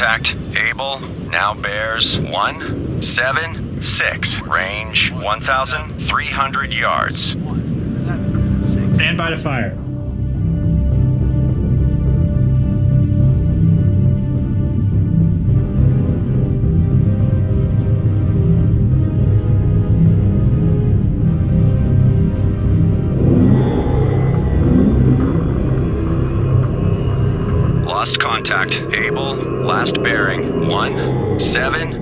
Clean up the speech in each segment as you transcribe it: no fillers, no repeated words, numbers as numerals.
Contact Able now bears 176. Range 1,300 yards. Stand by to fire. Lost contact. Able. Last bearing 170.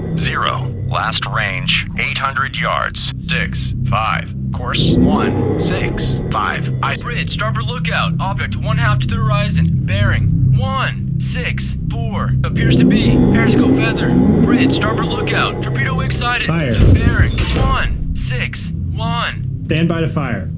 Last range 800 yards. 6-5. Course 165. Bridge, starboard lookout. Object 1/2 to the horizon. Bearing 164. Appears to be periscope feather. Bridge, starboard lookout. Torpedo wing sighted. Fire. Bearing 161. Stand by to fire.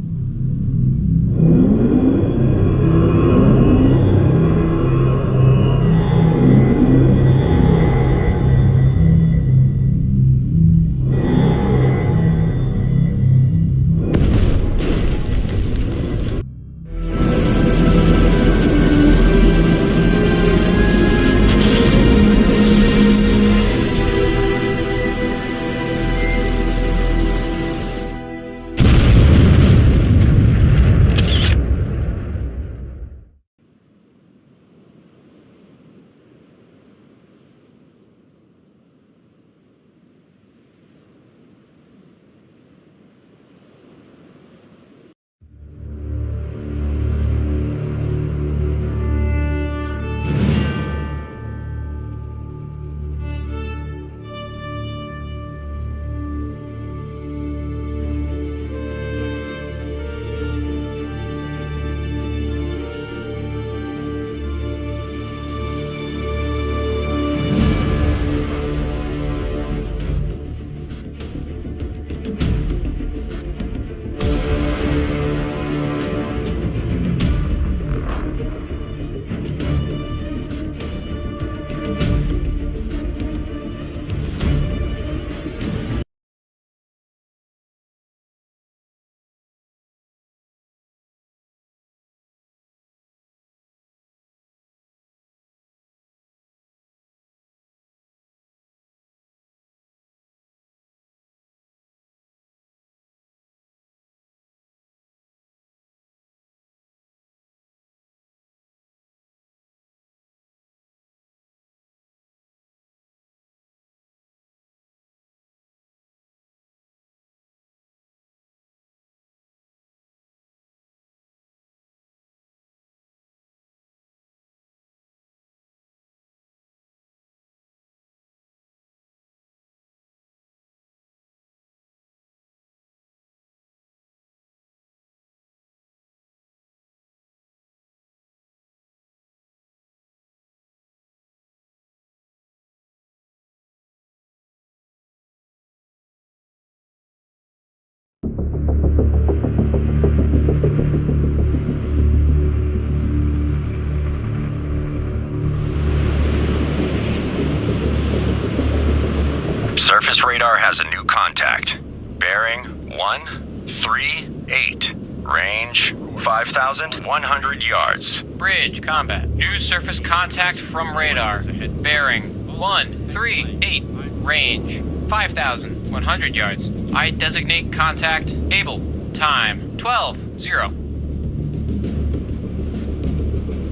Surface radar has a new contact. Bearing 138. Range 5,100 yards. Bridge, combat. New surface contact from radar. Bearing 138. Range 5,100 yards. I designate contact Able. Time 12:0.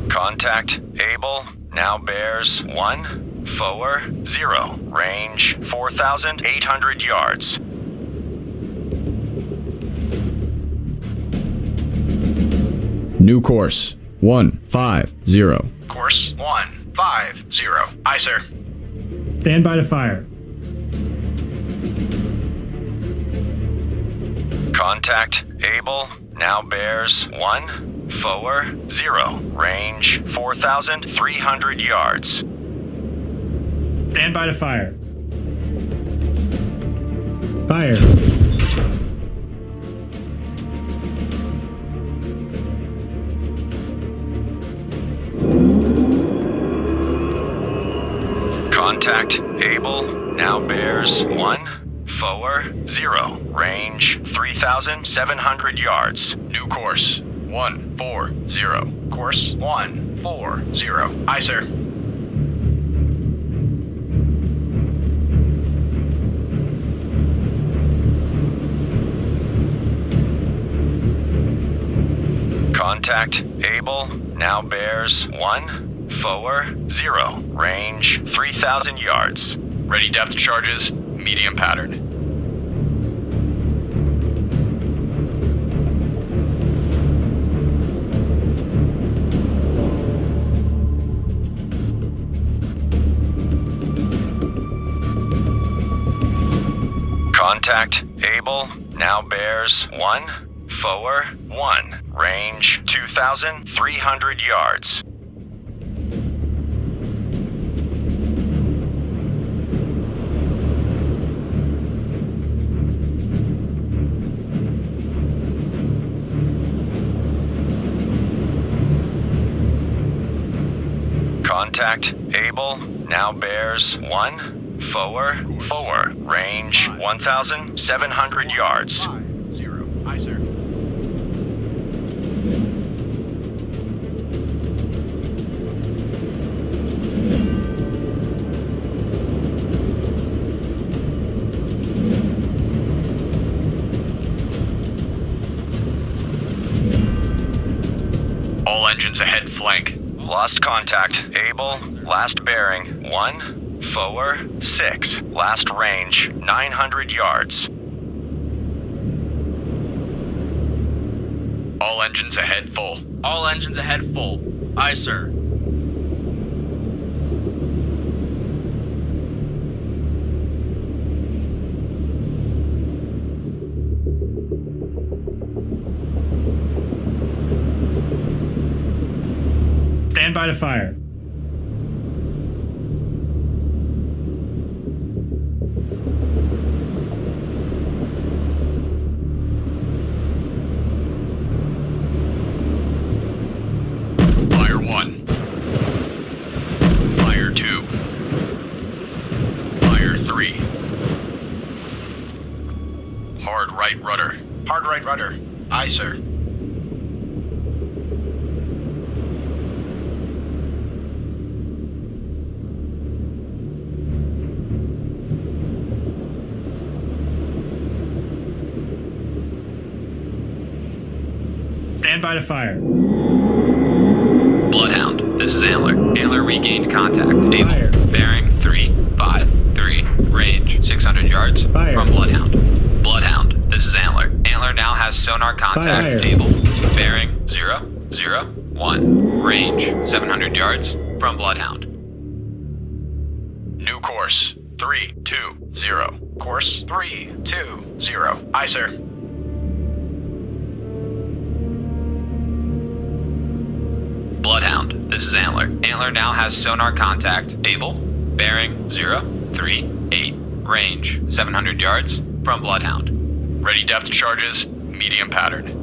Contact Able now bears 140. Range 4,800 yards. New course 150. Course 150. Aye, sir. Stand by to fire. Contact Able now bears 140. Range 4,300 yards. Stand by to fire. Fire. Contact Able now bears 140. Range 3,700 yards. New course 140. Course 140. Aye, sir. Contact Able, now bears 140. Range 3,000 yards. Ready depth charges, medium pattern. Contact Able, now bears 141. Range 2,300 yards. Contact Able, now bears 144. Range 1,700 yards. 5-0. Aye, sir. All engines ahead, flank. Lost contact. Able, last bearing 146. Last range 900 yards. All engines ahead, full. All engines ahead full. Aye, sir. Stand by to fire. Fire 1. Fire 2. Fire 3. Hard right rudder. Hard right rudder. Aye, sir. Stand by to fire. Bloodhound, this is Antler. Antler regained contact. Able. Fire. Bearing 353. Range 600 yards Fire. from Bloodhound. Bloodhound, this is Antler. Antler now has sonar contact. Fire. Able. Bearing 001. Range 700 yards from Bloodhound. New course. 320. Course 320. Aye, sir. Bloodhound, this is Antler. Antler now has sonar contact. Able. Bearing 038. Range 700 yards from Bloodhound. Ready depth charges, medium pattern.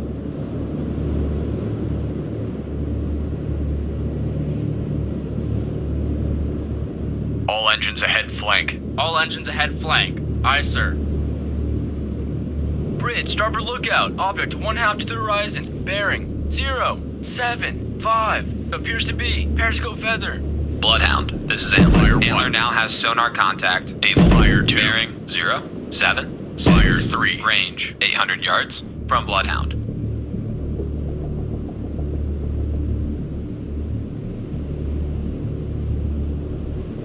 All engines ahead, flank. All engines ahead flank. Aye, sir. Bridge, starboard lookout. Object 1/2 to the horizon. Bearing 075. Appears to be periscope feather. Bloodhound, this is Antler. Fire Antler 1. now has sonar contact. Able. Fire 2. Bearing 076. Fire 3. Range 800 yards from Bloodhound.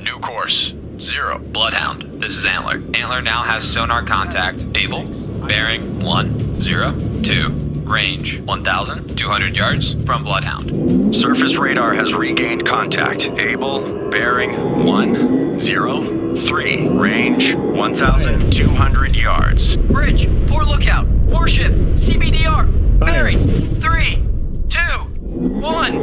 New course. 0. Bloodhound, this is Antler. Antler now has sonar contact. Able. Bearing 102. Range 1,200 yards from Bloodhound. Surface radar has regained contact. Able, bearing 103. Range 1,200 yards. Bridge, port lookout. Warship, CBDR. Fire. Bearing 3, 2, 1.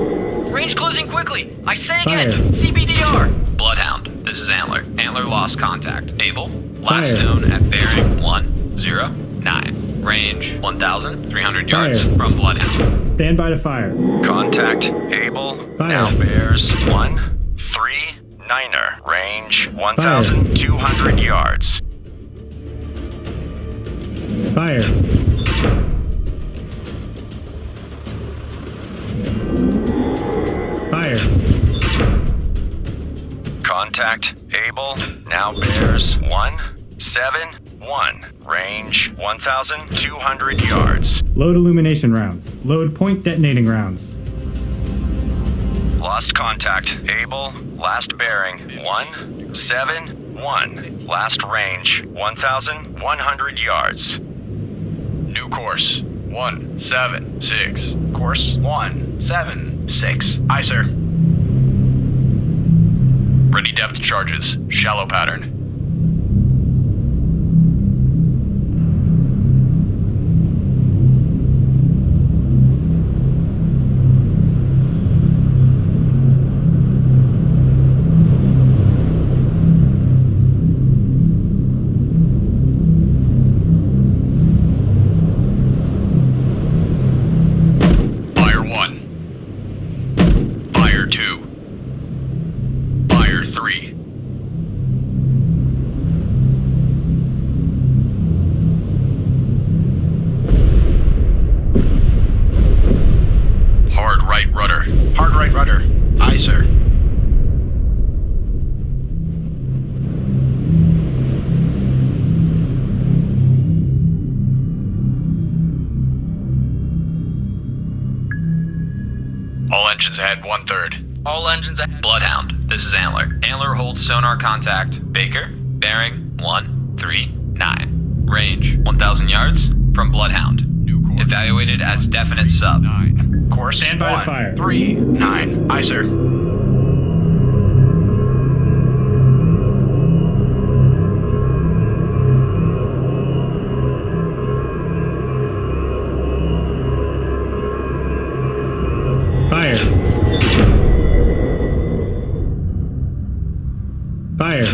Range closing quickly. I say again, Fire. CBDR. Bloodhound, this is Antler. Antler lost contact. Able. Last Fire. known at bearing 109. Range 1,300 yards Fire. from Bloodhound. Stand by to fire. Contact Able, Fire. now bears 139. Range 1,200 yards. Fire. Fire. Contact Able, now bears 171. 1. Range 1,200 yards. Load illumination rounds. Load point detonating rounds. Lost contact. Able. Last bearing 171. Last range 1,100 yards. New course 176. Course 176. Aye, sir. Ready depth charges. Shallow pattern. Fire 1. Fire 2. Fire 3. Hard right rudder. Hard right rudder. Aye, sir. All engines ahead 1/3. All engines ahead. Bloodhound, this is Antler. Antler holds sonar contact. Baker, bearing 139. Range 1,000 yards from Bloodhound. New course. Evaluated as definite sub. 9. Course Stand by to fire. 139. Aye, sir. Fire. Fire.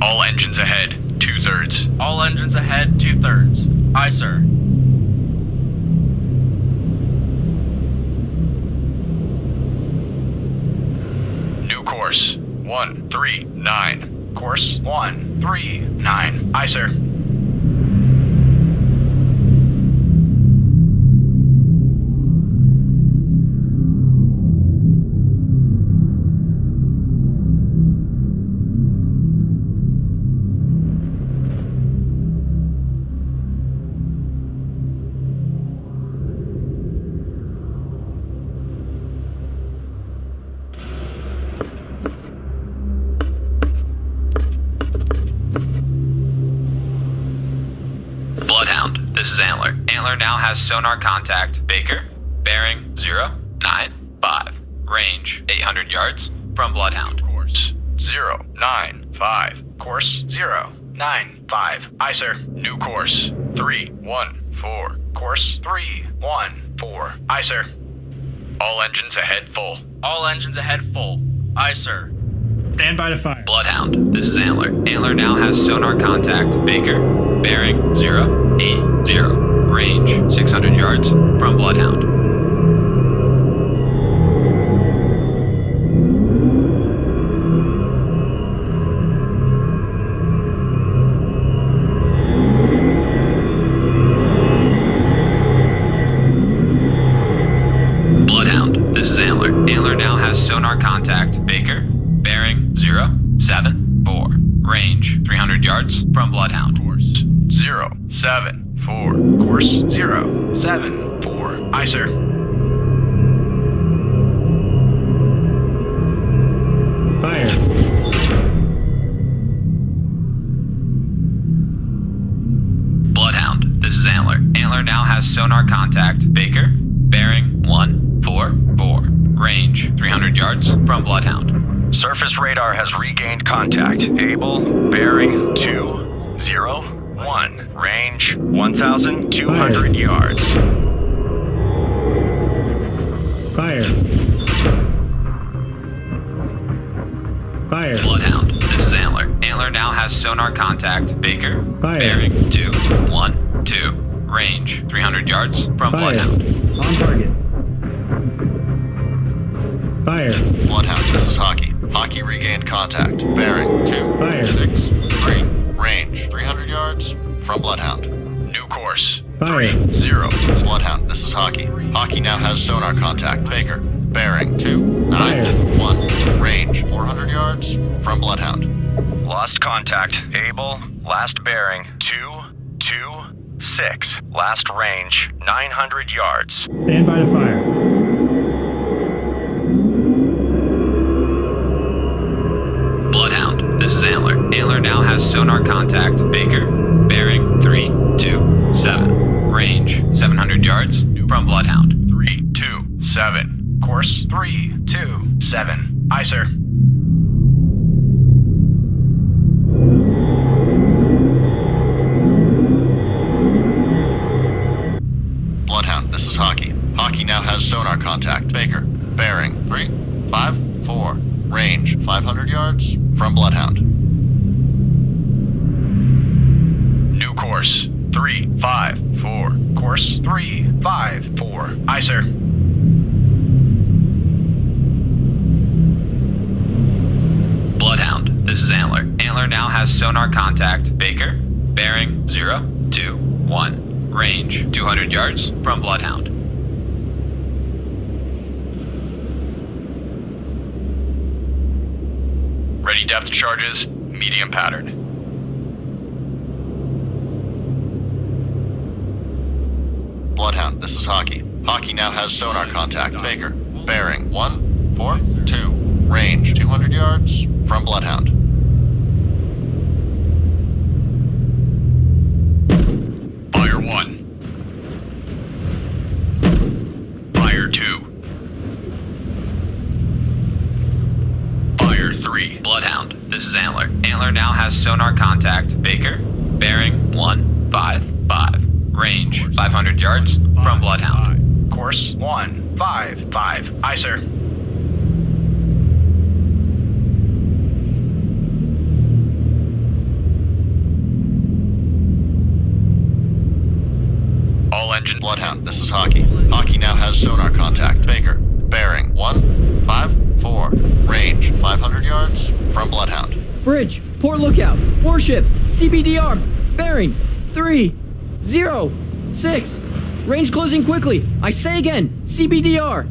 All engines ahead 2/3. All engines ahead 2/3. Aye, sir. New course 139. Course 139. Aye, sir. Bloodhound, this is Antler. Antler now has sonar contact. Baker, bearing 095. Range 800 yards from Bloodhound. Course 095. Course 095. Aye, sir. New course 314. Course 314. Aye, sir. All engines ahead full. All engines ahead full. Aye, sir. Stand by to fire. Bloodhound, this is Antler. Antler now has sonar contact. Baker, bearing 080. Range 600 yards from Bloodhound. Bloodhound, this is Antler. Antler now has sonar contact. Baker, bearing 074. Range 300 yards from Bloodhound. Course 074. Course 074. Aye, sir. Fire. Bloodhound, this is Antler. Antler now has sonar contact. Baker, bearing 144. Range 300 yards from Bloodhound. Surface radar has regained contact. Able. Bearing 201. Range 1,200 yards. Fire. Fire. Bloodhound, this is Antler. Antler now has sonar contact. Baker. Fire. Bearing 212. Range 300 yards from Fire. Bloodhound. On target. Fire. Bloodhound, this is Hockey. Hockey regained contact. Bearing Fire. 263. Range 300 yards from Bloodhound. New course. Fire. 0. Bloodhound, this is Hockey. Hockey now has sonar contact. Baker. Bearing 291. Range 400 yards from Bloodhound. Lost contact. Able. Last bearing 226. Last range 900 yards. Stand by to fire. Bloodhound, this is Antler. Antler now has sonar contact. Baker. Bearing 327. Range 700 yards from Bloodhound. 327. Course 327. Aye, sir. Bloodhound, this is Hockey. Hockey now has sonar contact. Baker. Bearing 354. Range 500 yards from Bloodhound. New course 354. Course 354. Aye, sir. Bloodhound, this is Antler. Antler now has sonar contact. Baker. Bearing 021. Range 200 yards from Bloodhound. Ready depth charges, medium pattern. Bloodhound, this is Hockey. Hockey now has sonar contact. Baker. Bearing 142. Range 200 yards from Bloodhound. Fire 1. Fire 2. Fire 3. Bloodhound, this is Antler. Antler now has sonar contact. Baker. Bearing 155. Range 500 yards from Bloodhound. Course 155. Aye, sir. All engine. Bloodhound, this is Hockey. Hockey now has sonar contact. Baker. Bearing 154. Range 500 yards from Bloodhound. Bridge, port lookout, warship, CBDR, bearing 306. Range closing quickly. I say again, CBDR.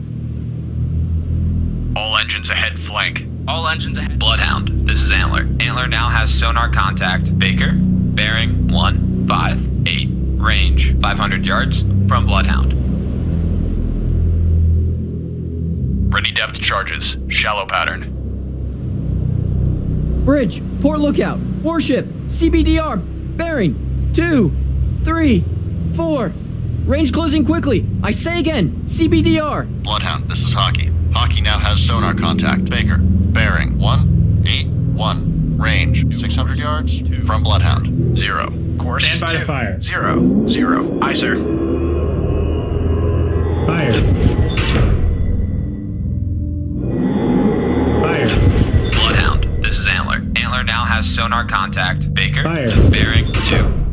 All engines ahead flank. All engines ahead. Bloodhound, this is Antler. Antler now has sonar contact. Baker. Bearing 158. Range 500 yards from Bloodhound. Ready depth charges, shallow pattern. Bridge, port lookout, warship, CBDR, bearing 234. Range closing quickly. I say again, CBDR. Bloodhound, this is Hockey. Hockey now has sonar contact. Baker. Bearing 181. Range 600 yards from Bloodhound. 0. Course Stand by to fire. 0. 0. Aye, sir. Fire. Fire. Bloodhound, this is Antler. Antler now has sonar contact. Baker. Fire. Bearing 220.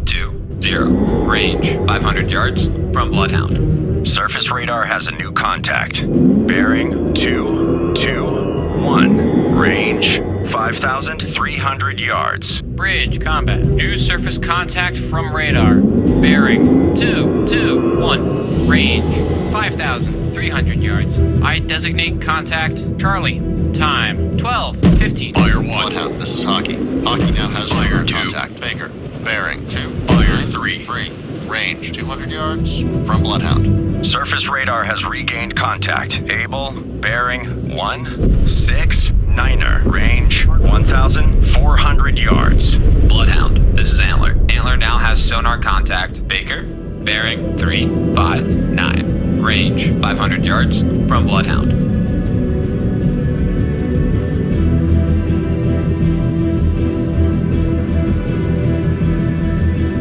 Range 500 yards from Bloodhound. Surface radar has a new contact. Bearing 221. Range 5,300 yards. Bridge, combat. New surface contact from radar. Bearing 221. Range 5,300 yards. I designate contact Charlie. Time 12:15. Fire 1. Bloodhound, this is Hockey. Hockey now has sonar contact. Baker. Bearing 2. Fire 3. Range 200 yards from Bloodhound. Surface radar has regained contact. Able. Bearing 169er. Range 1,400 yards. Bloodhound, this is Antler. Antler now has sonar contact. Baker. Bearing 359. Range 500 yards from Bloodhound.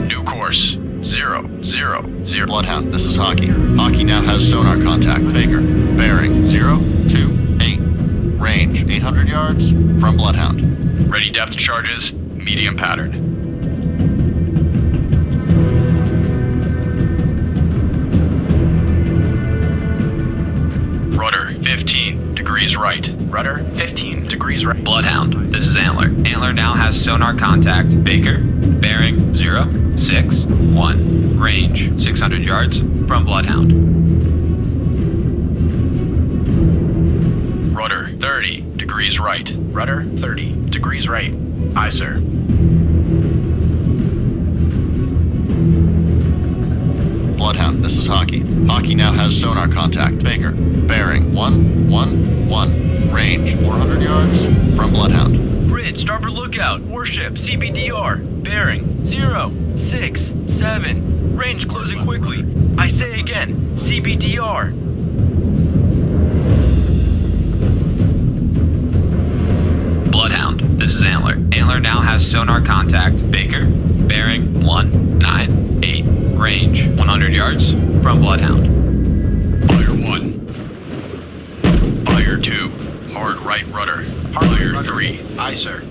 New course 000. Bloodhound, this is Hockey. Hockey now has sonar contact. Baker. Bearing 028. Range 800 yards from Bloodhound. Ready depth charges, medium pattern. Rudder 15 degrees right. Rudder 15 degrees right. Bloodhound, this is Antler. Antler now has sonar contact. Baker, bearing 061. Range 600 yards from Bloodhound. Rudder 30 degrees right. Rudder 30 degrees right. Aye, sir. Bloodhound, this is Hockey. Hockey now has sonar contact. Baker, bearing 111. Range 400 yards from Bloodhound. Bridge, starboard lookout. Warship, CBDR. Bearing 067. Range closing quickly. I say again, CBDR. Bloodhound, this is Antler. Antler now has sonar contact. Baker, bearing 198. Range 100 yards from Bloodhound. Fire 1. Fire 2. Hard right rudder. Fire 3. Aye, sir.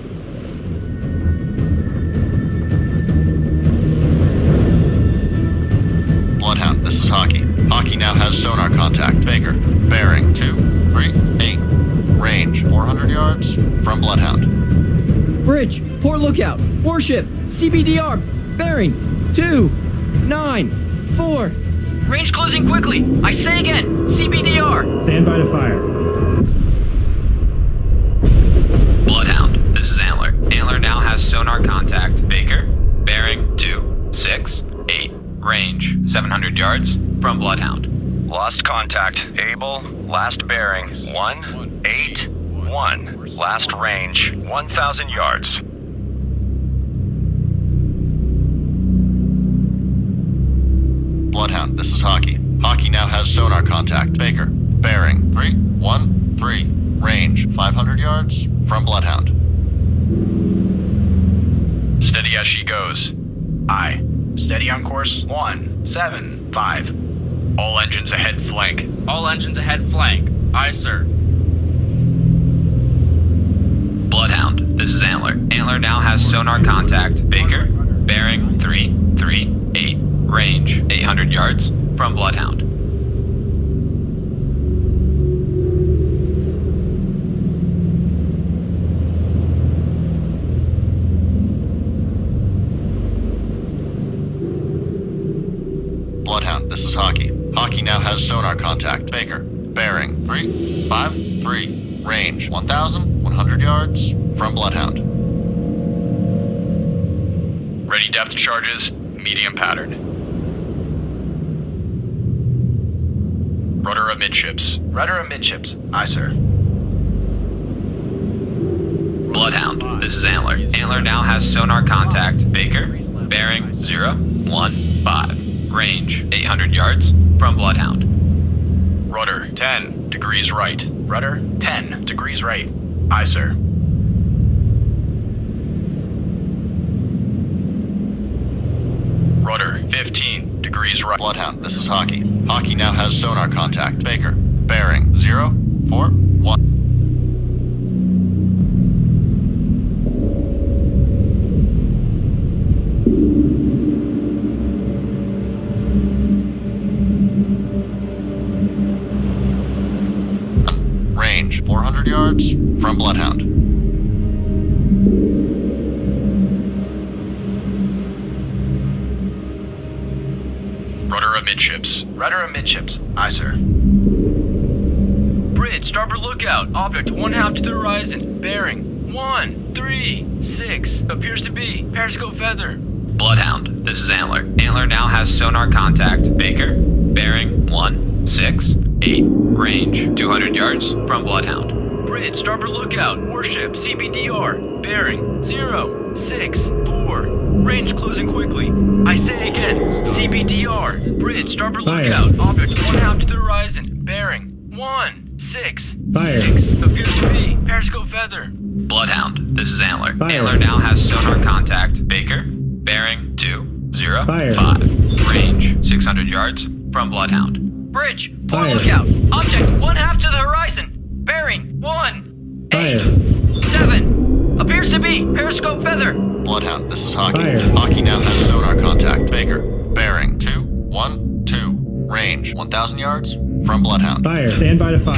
Bloodhound, this is Hockey. Hockey now has sonar contact. Baker, bearing 238. Range 400 yards from Bloodhound. Bridge, port lookout. Warship, CBDR. Bearing 294. Range closing quickly. I say again, CBDR. Stand by to fire. Bloodhound, this is Antler. Antler now has sonar contact. Baker, bearing 268. Range 700 yards from Bloodhound. Lost contact. Able. Last bearing 181. Last range 1,000 yards. Bloodhound, this is Hockey. Hockey now has sonar contact. Baker, bearing 313. Range 500 yards from Bloodhound. Steady as she goes. Aye. Steady on course 175. All engines ahead flank. All engines ahead flank. Aye, sir. Bloodhound, this is Antler. Antler now has sonar contact. Baker, bearing 338. Range 800 yards from Bloodhound. Bloodhound, this is Hockey. Hockey now has sonar contact. Baker, bearing 353. Range 1,100 yards from Bloodhound. Ready depth charges, medium pattern. Rudder amidships. Rudder amidships. Aye, sir. Bloodhound, this is Antler. Antler now has sonar contact. Baker, bearing 015. Range 800 yards from Bloodhound. Rudder 10 degrees right. Rudder 10 degrees right. Aye, sir. Rudder 15 degrees right. Bloodhound, this is Hockey. Hockey now has sonar contact. Baker, bearing 041. Range 400 yards from Bloodhound. Rudder amidships. Rudder amidships. Aye, sir. Bridge, starboard lookout. Object 1/2 to the horizon. Bearing 136. Appears to be periscope feather. Bloodhound, this is Antler. Antler now has sonar contact. Baker, bearing 168. Range 200 yards from Bloodhound. Bridge, starboard lookout. Warship, CBDR. Bearing 064. Range closing quickly. I say again, CBDR. Bridge, starboard Fire. lookout. Object 1/2 to the horizon. Bearing 166. Fire. Appears to be periscope feather. Bloodhound, this is Antler. Fire. Antler now has sonar contact. Baker, bearing 205. Fire. Range 600 yards from Bloodhound. Bridge, port Fire. lookout. Object 1/2 to the horizon. Bearing 187. Appears to be periscope feather. Bloodhound, this is Hockey. Fire. Hockey now has sonar contact. Baker. Bearing 212. Range 1,000 yards from Bloodhound. Fire. Stand by to fire.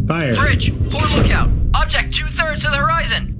Fire. Bridge, poor lookout. Object 2/3 to the horizon.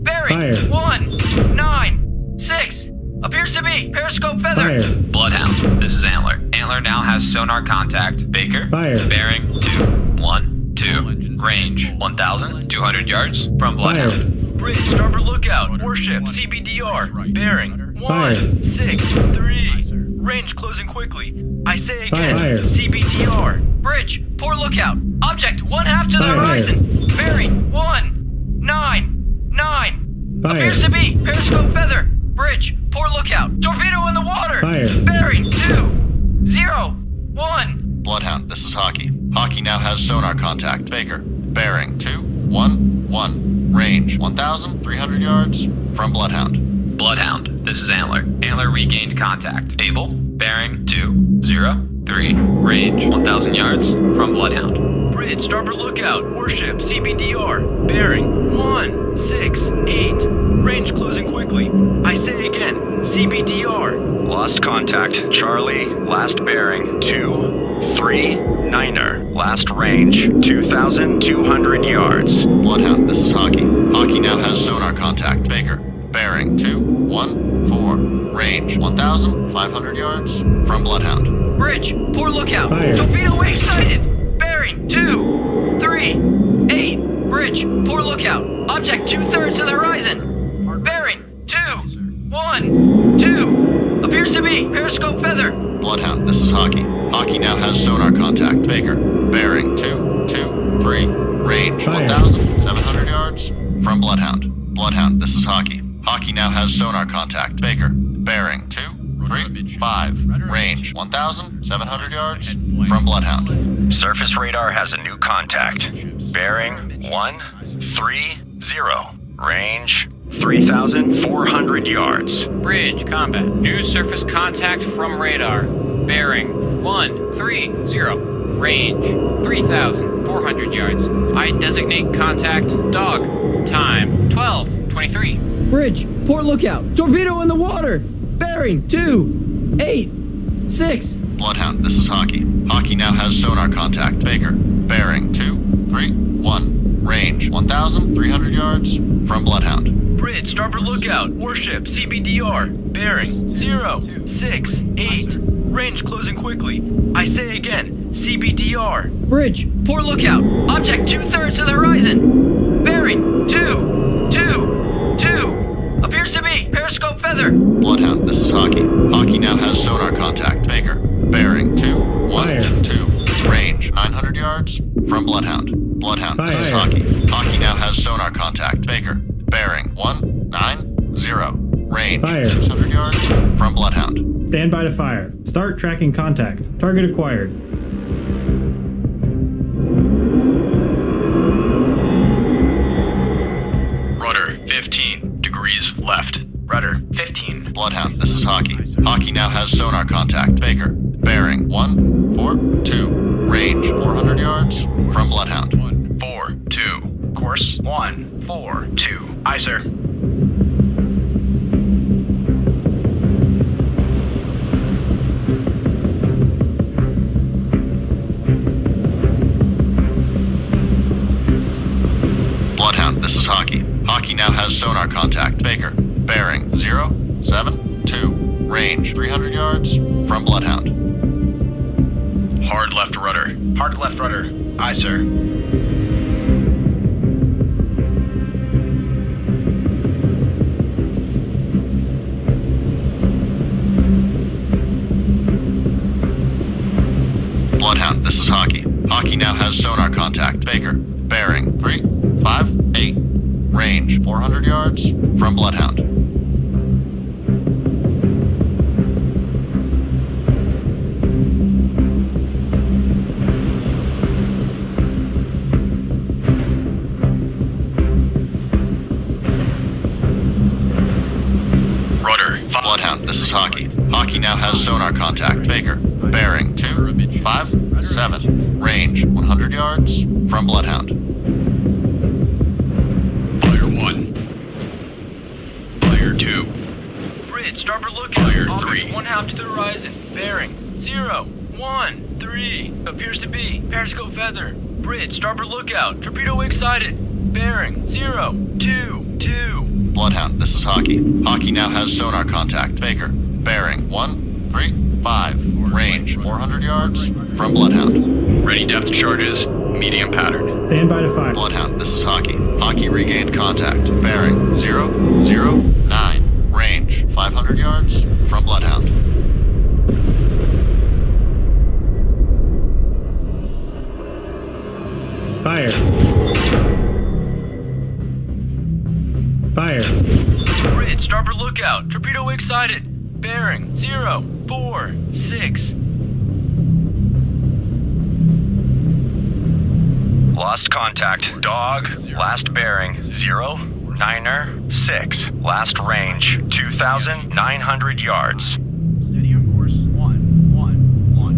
Bearing Fire. 196. Appears to be periscope feather. Fire. Bloodhound, this is Antler. Antler now has sonar contact. Baker. Fire. Bearing 212. Range 1,200 yards from Bloodhound. Fire. Bridge, starboard lookout. Warship, CBDR. Bearing Fire. 163. Range closing quickly. I say again, Fire. CBDR. Bridge, poor lookout. Object 1/2 to the Fire. horizon. Bearing 199. Fire. Appears to be periscope feather. Bridge, poor lookout. Torpedo in the water. Fire. Bearing 201. Bloodhound, this is Hockey. Hockey now has sonar contact. Baker. Bearing 211. Range 1,300 yards from Bloodhound. Bloodhound, this is Antler. Antler regained contact. Able. Bearing 203. Range 1,000 yards from Bloodhound. Bridge, starboard lookout. Warship, CBDR. Bearing 168. Range closing quickly. I say again, CBDR. Lost contact. Charlie, last bearing 239er. Last range 2,200 yards. Bloodhound, this is Hockey. Hockey now has sonar contact. Baker. Bearing 214. Range 1,500 yards from Bloodhound. Bridge, poor lookout. Fire. Torpedo wing sighted. Bearing 238. Bridge, poor lookout. Object 2/3 to the horizon. Bearing 212. Appears to be periscope feather. Bloodhound, this is Hockey. Hockey now has sonar contact. Baker. Bearing 223. Range Fire. 1,700 yards from Bloodhound. Bloodhound, this is Hockey. Hockey now has sonar contact. Baker. Bearing 235. Range 1,700 yards from Bloodhound. Surface radar has a new contact. Bearing 130. Range 3,400 yards. Bridge, combat. New surface contact from radar. Bearing 130. Range 3,400 yards. I designate contact dog. Time 12:23. Bridge, poor lookout. Torpedo in the water. Bearing 286. Bloodhound, this is Hockey. Hockey now has sonar contact. Baker. Bearing 231. Range 1,300 yards from Bloodhound. Bridge, starboard lookout. Warship, CBDR. Bearing 068. Range closing quickly. I say again, CBDR. Bridge, Poor lookout. Object 2/3 to the horizon. Bearing 222. Appears to be periscope feather. Bloodhound, this is Hockey. Hockey now has sonar contact. Baker. Bearing 212. Range 900 yards from Bloodhound. Bloodhound, this is Fire. Hockey. Hockey now has sonar contact. Baker. Bearing 190. Range Fire. 600 yards from Bloodhound. Stand by to fire. Start tracking contact. Target acquired. Rudder 15 degrees left. Rudder 15. Bloodhound, this is Hockey. Hockey now has sonar contact. Baker. Bearing 142. Range 400 yards from Bloodhound. 142. Course 142. Aye, sir. Bloodhound, this is Hockey. Hockey now has sonar contact. Baker. Bearing 072. Range 300 yards from Bloodhound. Hard left rudder. Hard left rudder. Aye, sir. Bloodhound, this is Hockey. Hockey now has sonar contact. Baker. Bearing 358. Range 400 yards from Bloodhound. Rudder. Bloodhound, this is Hockey. Hockey now has sonar contact. Baker. Bearing 257. Range 100 yards from Bloodhound. Bridge, starboard lookout. Clear, Object 3. 1/2 to the horizon. Bearing 0, 1, 3. Appears to be. Periscope feather. Bridge, starboard lookout. Torpedo wing sighted. Bearing 0, 2, 2. Bloodhound, this is Hockey. Hockey now has sonar contact. Baker. Bearing 135. Range 400 yards from Bloodhound. Ready depth charges. Medium pattern. Stand by to fire. Bloodhound, this is Hockey. Hockey regained contact. Bearing 009. Range 500 yards from Bloodhound. Fire. Fire. Bridge, starboard lookout. Torpedo wing sighted. Bearing 0, 4, 6. Lost contact. Dog. Last bearing 096. Last range 2,900 yards. Steady on course 1, 1, 1.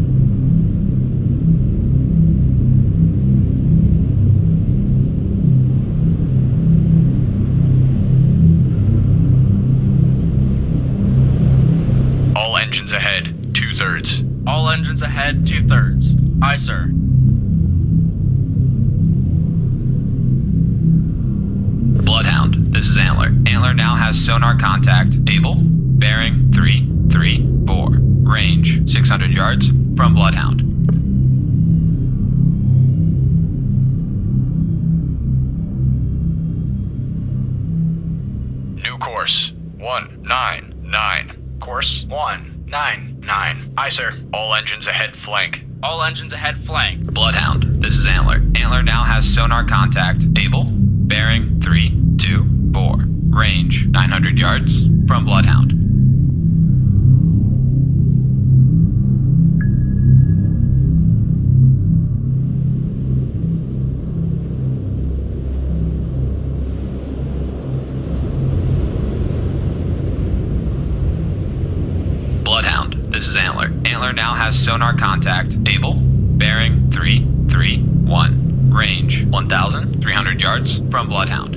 All engines ahead. 2/3. All engines ahead, 2/3. Aye, sir. Bloodhound, this is Antler. Antler now has sonar contact. Able, bearing 334. Range 600 yards from Bloodhound. New course 199. Course 199. Aye, sir. all engines ahead flank. All engines ahead flank. Bloodhound, this is Antler. Antler now has sonar contact. Able, bearing 324. Range 900 yards from Bloodhound. Bloodhound, this is Antler. Antler now has sonar contact. Able, bearing 331. Range 1,300 yards from Bloodhound.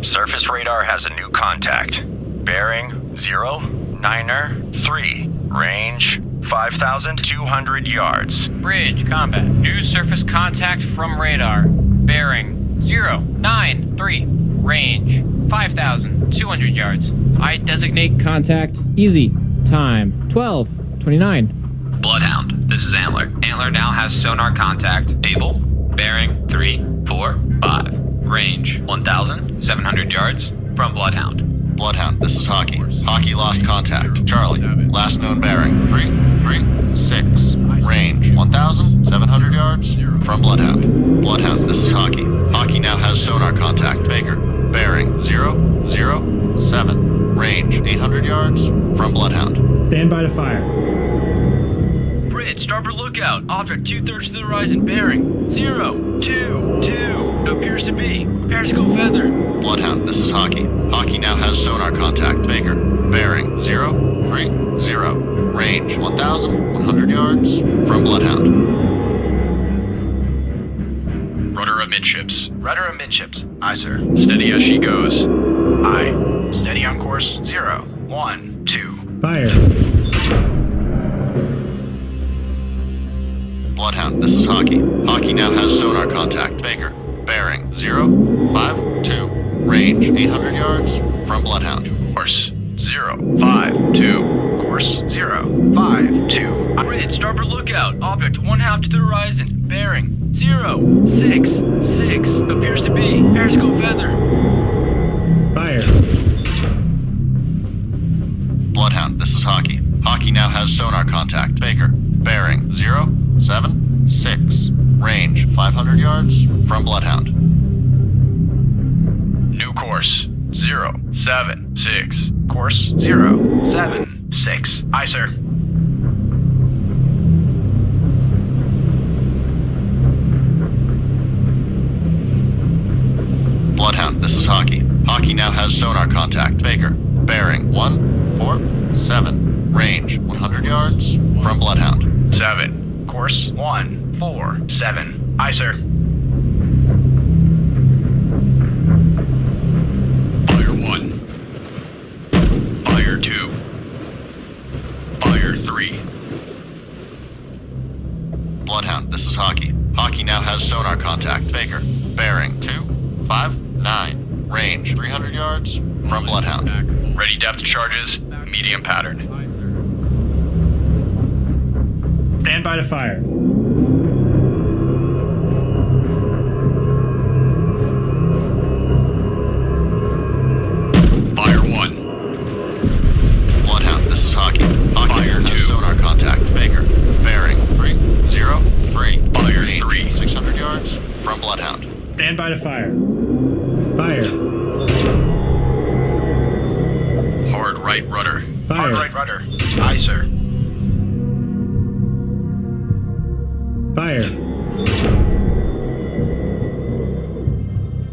Surface radar has a new contact. Bearing 093. Range 5,200 yards. Bridge combat. New surface contact from radar. Bearing 093. Range 5,200 yards. I designate contact. Easy. Time 12:29. Bloodhound, this is Antler. Antler now has sonar contact. Able, bearing 345. Range 1,700 yards from Bloodhound. Bloodhound, this is Hockey. Hockey lost contact. Charlie, last known bearing 336. Range 1,700 yards from Bloodhound. Bloodhound, this is Hockey. Hockey now has sonar contact. Baker, bearing 007. Range 800 yards from Bloodhound. Stand by to fire. Bridge, starboard lookout. Object 2/3 to the horizon. Bearing 022. Appears to be. Periscope feather. Bloodhound, this is Hockey. Hockey now has sonar contact. Baker, bearing 030. Range 1,100 yards from Bloodhound. Rudder amidships. Rudder amidships. Aye, sir. Steady as she goes. Aye. Steady on course 012. Fire. Bloodhound, this is Hockey. Hockey now has sonar contact. Baker, bearing 052. Range 800 yards from Bloodhound. Course 052. Course 052. Bridge, starboard lookout. Object 1/2 to the horizon. Bearing 066. Appears to be. Periscope feather. Fire. Bloodhound, this is Hockey. Hockey now has sonar contact. Baker, bearing 076. Range 500 yards from Bloodhound. New course 076. Course 076. Aye, sir. Bloodhound, this is Hockey. Hockey now has sonar contact. Baker, bearing 147. Range 100 yards from Bloodhound. 7. Course 147. Aye, sir. has sonar contact. Baker, bearing 259, range 300 yards from Bloodhound. Ready depth charges, medium pattern. Stand by to fire. Fire 1. Bloodhound, this is Hockey. Hockey Fire has 2. sonar contact. Baker, bearing 303. Fire range 3. 600 yards from Bloodhound. Stand by to fire. Fire. Hard right rudder. Fire. Hard right rudder. Aye, sir. Fire.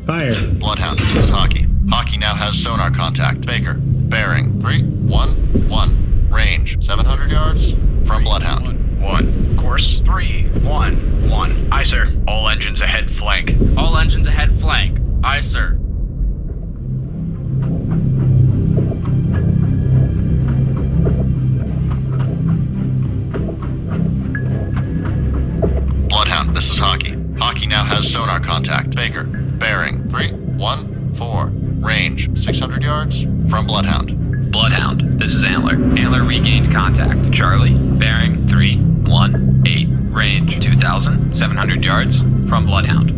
Fire. Bloodhound, this is Hockey. Hockey now has sonar contact. Baker, bearing 311. Range 700 yards from Bloodhound. 1. Course 311. Aye, sir. All engines ahead flank. All engines ahead flank. Aye, sir. Bloodhound, this is Hockey. Hockey now has sonar contact. Baker, bearing 314. Range 600 yards from Bloodhound. Bloodhound, this is Antler. Antler regained contact. Charlie, bearing 318, range 2,700 yards from Bloodhound.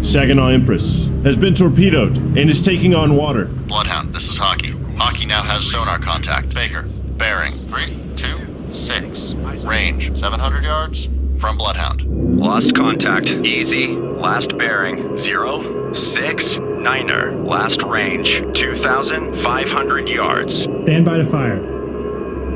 Saginaw Empress has been torpedoed and is taking on water. Bloodhound, this is Hockey. Hockey now has sonar contact. Baker, bearing 326. Range 700 yards from Bloodhound. Lost contact. Easy. Last bearing 069er. Last range 2,500 yards. Stand by to fire.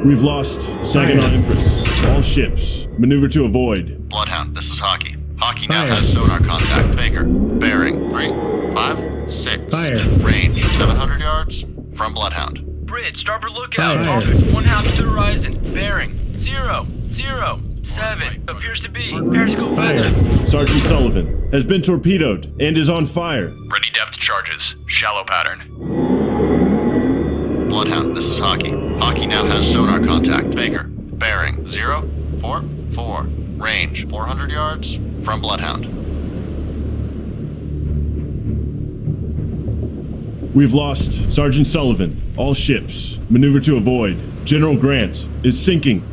We've lost Saginaw Empress. All ships, maneuver to avoid. Bloodhound, this is Hockey. Hockey now Fire. has sonar contact. Baker, bearing 356. Fire. Range 700 yards from Bloodhound. Bridge, starboard lookout. Fire. One half to the horizon. Bearing 007. Appears to be periscope Fire. feather. Sergeant Sullivan has been torpedoed and is on fire. Ready depth charges. Shallow pattern. Bloodhound, this is Hockey. Hockey now has sonar contact. Baker, bearing 044. Range 400 yards from Bloodhound. We've lost Sergeant Sullivan. All ships, maneuver to avoid. General Grant is sinking.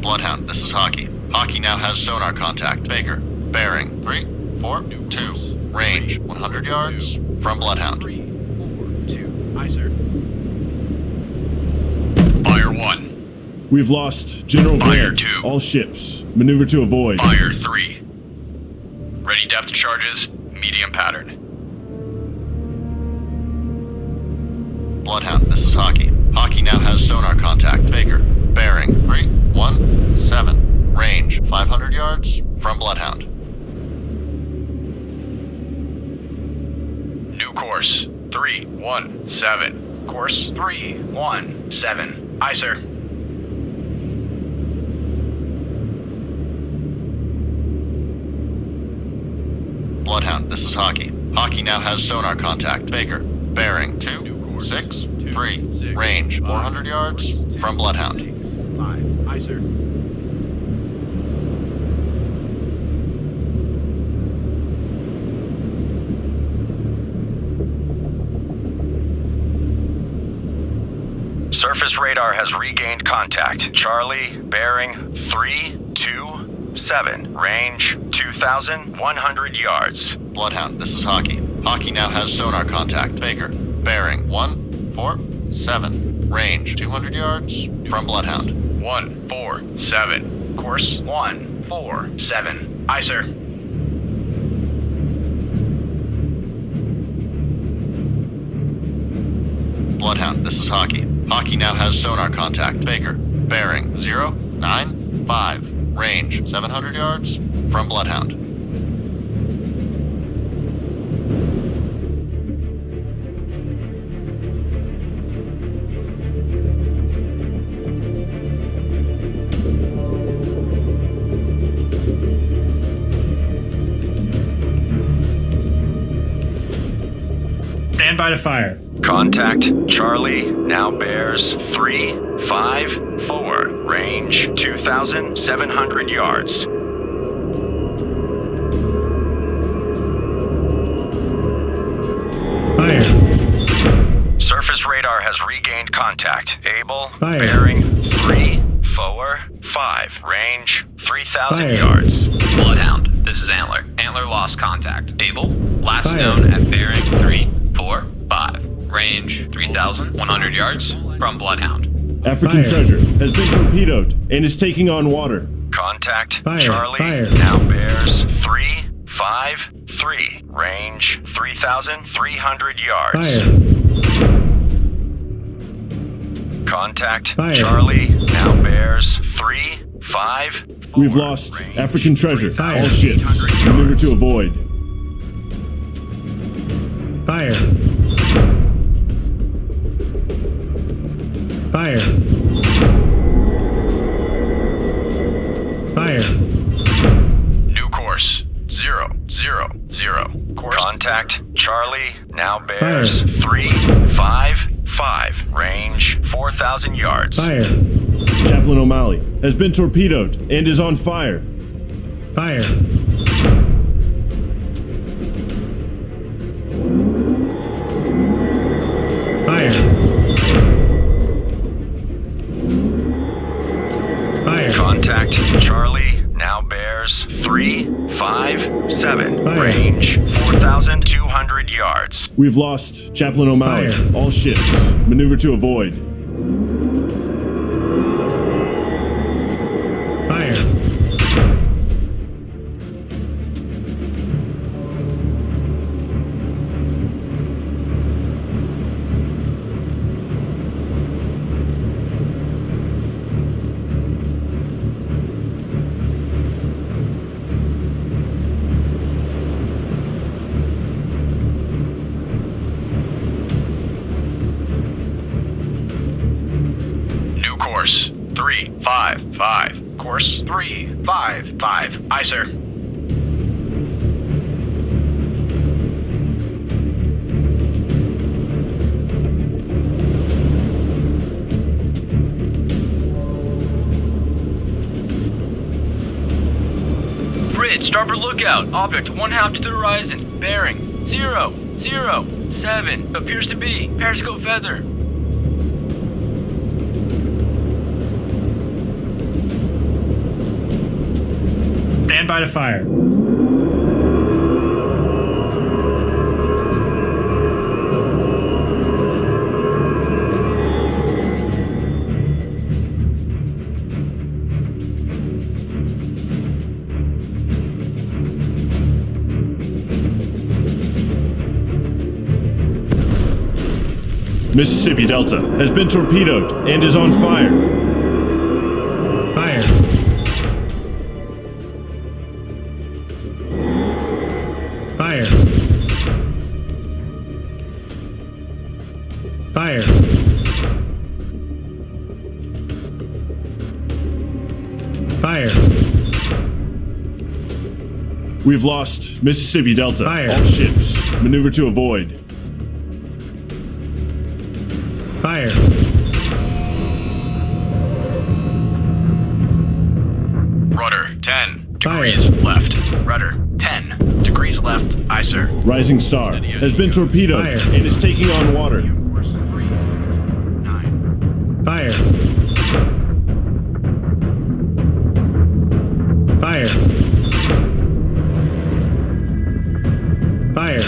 Bloodhound, this is Hockey. Hockey now has sonar contact. Baker, bearing 342. Range 100 yards from Bloodhound. 342. Aye, sir. Fire 1. We've lost General Fire Grant. 2. All ships, maneuver to avoid. Fire 3. Ready depth charges. Medium pattern. Bloodhound, this is Hockey. Hockey now has sonar contact. Baker, bearing 317. Range 500 yards from Bloodhound. New course 317. Course 317. Aye, sir. Bloodhound, this is Hockey. Hockey now has sonar contact. Baker, bearing 263. Range 400 yards from Bloodhound. 5. Aye, sir. Surface radar has regained contact. Charlie, bearing 327. Range 2,100 yards. Bloodhound, this is Hockey. Hockey now has sonar contact. Baker, bearing 147. Range 200 yards from Bloodhound. 147. Course 147. Aye, sir. Bloodhound, this is Hockey. Hockey now has sonar contact. Baker, bearing 095. Range 700 yards from Bloodhound. Stand by to fire. Contact Charlie now bears 354. Range 2,700 yards. Fire. Surface radar has regained contact. Able, Fire. bearing 345. Range 3,000 Fire. yards. Bloodhound, this is Antler. Antler lost contact. Able, last Fire. known at bearing 345. Range 3,100 yards from Bloodhound. African Fire. treasure has been torpedoed and is taking on water. Contact Fire. Charlie Fire. now bears 353. Range 3,300 yards. Fire. Contact Fire. Charlie now bears 354. We've lost Range African treasure. Fire. All ships, 3,800 maneuver yards. to avoid. Fire. Fire. Fire. New course 000. Contact Charlie now bears Fire. 355. Range 4,000 yards. Fire. Chaplain O'Malley has been torpedoed and is on fire. Fire. Fire. Fire. Contact Charlie now bears 357. Fire. Range 4,200 yards. We've lost Chaplain O'Malley. Fire. All ships, maneuver to avoid. Fire. New course 355. Course 355. Aye, sir. Bridge, starboard lookout. Object 1/2 to the horizon. Bearing 007. Appears to be periscope feather. Stand by to fire. Mississippi Delta has been torpedoed and is on fire. Fire. Fire. Fire. Fire. We've lost Mississippi Delta. Fire. All ships, maneuver to avoid. Fire. Rudder 10 Fire. degrees left. Rudder 10 degrees left. Aye, sir. Rising Star has been torpedoed Fire. and is taking on water. Course 3-9. Fire. Fire. Fire.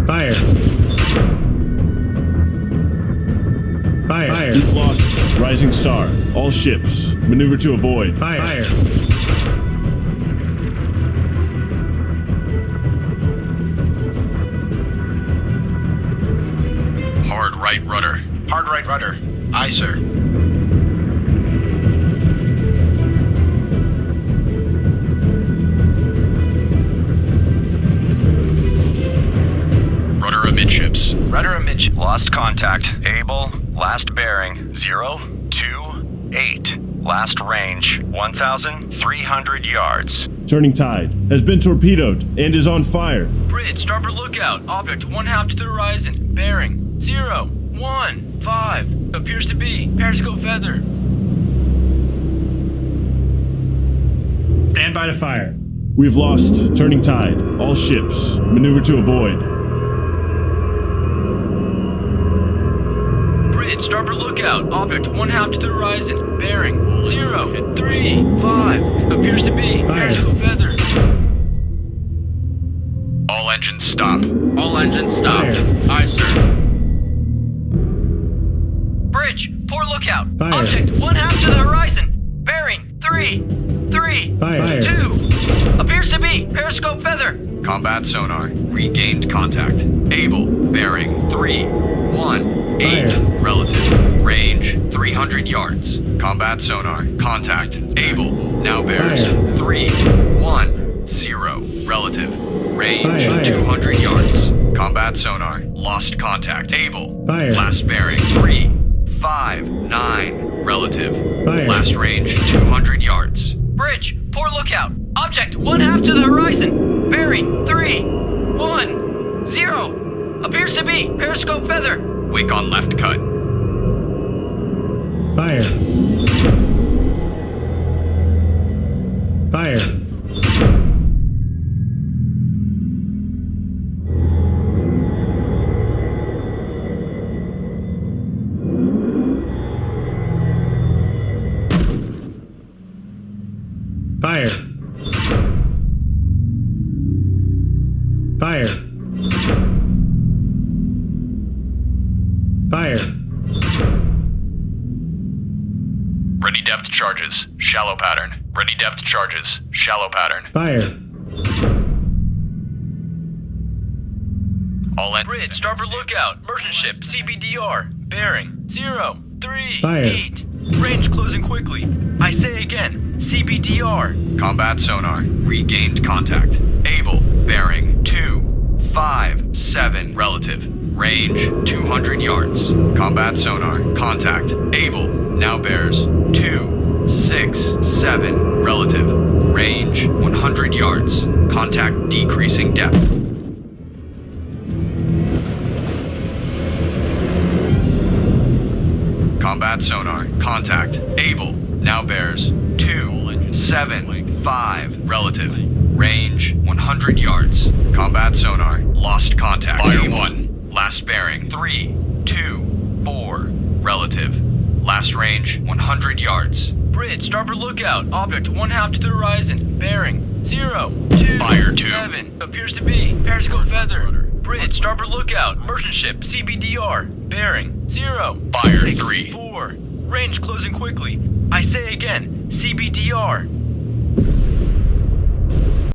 Fire. Fire. Fire. We've lost Rising Star. All ships, maneuver to avoid. Fire. Fire. Hard right rudder. Hard right rudder. Aye, sir. Rudder amidships. Rudder amidship. Lost contact. Able. Last bearing 028. Last range 1,300 yards. turning tide, has been torpedoed and is on fire. Bridge, starboard lookout. Object 1/2 to the horizon. Bearing 0, 1, 5. Appears to be periscope feather. Stand by to fire. We have lost turning tide. All ships, maneuver to avoid. Bridge, starboard lookout. Object 1/2 to the horizon. Bearing 0, 3, 5. Appears to be Fire. periscope feather. All engines stop. All engines stop. Fire. Aye, sir. Bridge, port lookout. Fire. Object 1/2 to the horizon. Bearing 3, 3, Fire. 2. Appears to be periscope feather. Combat sonar. Regained contact. Able. Bearing 3, 1, 8. Fire. Relative. Range 300 yards. Combat sonar. Contact. Able. Now bears Fire. 3, 1, 0. Relative. Range Fire. 200 yards. Combat sonar. Lost contact. Able. Fire. Last bearing 3, 5, 9. Relative. Fire. Last range 200 yards. Bridge, port lookout. Object 1/2 to the horizon. Bearing 3, 1, 0. Appears to be periscope feather. Wake on left cut. Fire. Fire. Fire. Fire. Fire. Ready depth charges. Shallow pattern. Ready depth charges. Shallow pattern. Fire. All engines. Bridge, starboard lookout. Merchant ship, CBDR. Bearing 0, 3, Fire. 8. Range closing quickly. I say again, CBDR. Combat sonar. Regained contact. Able. Bearing 2, 5, 7. Relative. Range 200 yards. Combat sonar. Contact. Able. Now bears 2, 6, 7. Relative. Range 100 yards. Contact decreasing depth. Combat sonar. Contact. Able. Now bears 2, 7, 5. Relative. Range 100 yards. Combat sonar. Lost contact. Fire 1. Last bearing 3, 2, 4. Relative. Last range 100 yards. Bridge, starboard lookout. Object 1/2 to the horizon. Bearing 0, 2, Fire 2. 7. Appears to be periscope feather. Bridge, starboard lookout. Merchant ship, CBDR. Bearing 0, Fire 6, 3. 4. Range closing quickly. I say again, CBDR.